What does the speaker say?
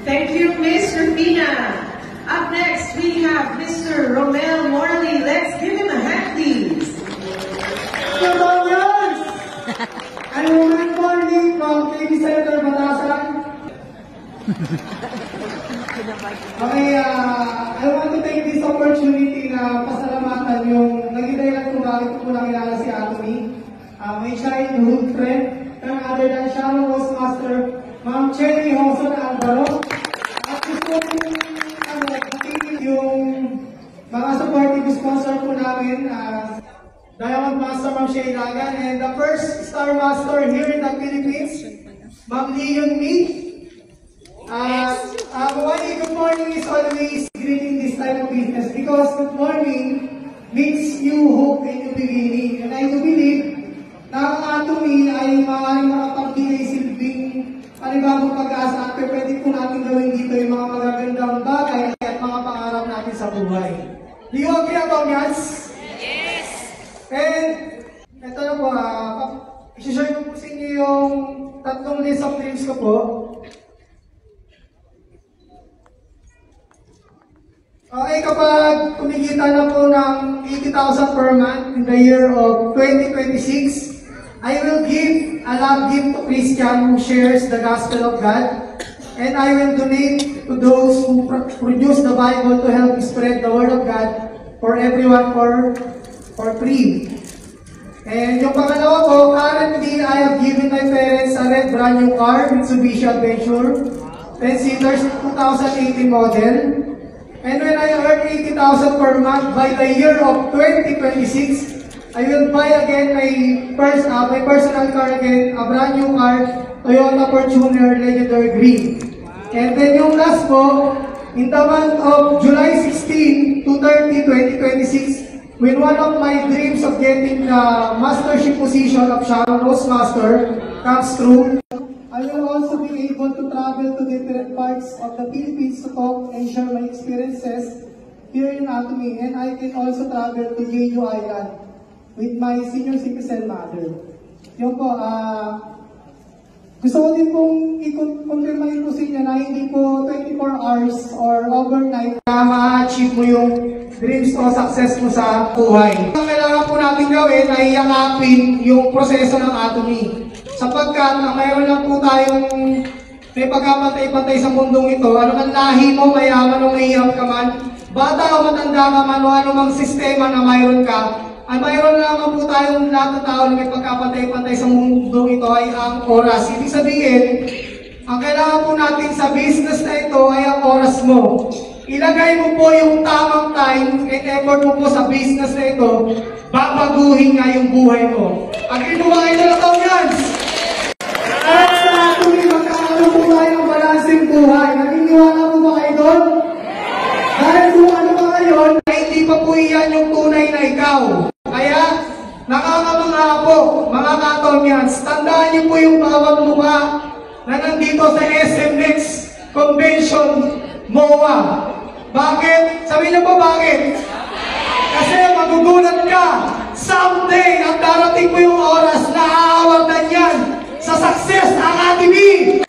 Thank you, Miss Rufina. Up next, we have Mr. Romel Morley. Let's give him a hand, please. Good morning! I'm Romel Morley from TV Center, Batasan. Okay, I want to take this opportunity na pasalamatan yung naging dahilan kung bakit ko nakilala si Atomy. My childhood friend, none other than Sharon Rose Master, Ma'am Cherry Hoson Alvaro. At gusto yung mga supportive sponsor po namin, Diamond Master Ma'am Shay Lagan, and the first Star Master here in the Philippines, Ma'am Leon Me. Good morning is always greeting this type of business because good morning means new hope and new beginning. And I do believe na ang Atomy ay maaaring makapagbigay silbing panibagong pag-asa at pwede po natin gawin dito yung mga magagandang bagay at mga pangarap natin sa buhay. Do you agree about that? Yes! And ito na po, isi-share ko po sa inyo yung tatlong list of dreams ko po. Okay, kapag kumikita na po ng 80,000 per month in the year of 2026, I will give a love gift to Christian who shares the gospel of God, and I will donate to those who produce the Bible to help spread the word of God for everyone for free. And yung pangalawa po, currently I have given my parents a red brand new car, Mitsubishi Adventure, 10-seaters 2018 model. And when I earn 80,000 per month by the year of 2026, I will buy again my personal car again, a brand new car, Toyota Fortuner Legendary Green. And then yung last po, in the month of July 16 to 30, 2026, when one of my dreams of getting the mastership position of Sharon Rose Master comes true, I will also be able to travel to different parts of the Philippines to talk and share my experiences here in Atomy, and I can also travel to Jeju Island with my senior citizen mother. Yun po, gusto ko din pong i-confirmahin po sa inyo na hindi po 24 hours or overnight na ma-achieve mo yung dreams o success mo sa buhay. Ang kailangan po natin gawin ay yakapin yung proseso ng Atomy. Sapagkat mayroon lang po tayong may pagkapantay-pantay sa mundong ito, ano man lahi mo, mayaman o mahihirap ka man, bata o matanda ka man o anumang sistema na mayroon ka, ay mayroon naman po tayong lahat ng tao na may pagkapantay-pantay sa mundong ito ay ang oras. Ibig sabihin, ang kailangan po natin sa business na ito ay ang oras mo. Ilagay mo po yung tamang time and effort mo po sa business na ito, babaguhin nga yung buhay mo. Agree mo ba kayo na taon yan? At sa Atomy, magkakaroon po tayo ng balanseng buhay. Naniniwala po ba kayo doon? Dahil kung ano ba ngayon, ay hindi pa po iyan yung tunay na ikaw. Kaya, nakakamangha po, mga katomyans, tandaan niyo po yung bawat mukha na nandito sa SM Next Convention MOA. Bakit? Sabihin niyo po bakit? Kasi magugulat ka. Someday, at darating mo yung oras na aawagan yan sa success ang Atomy.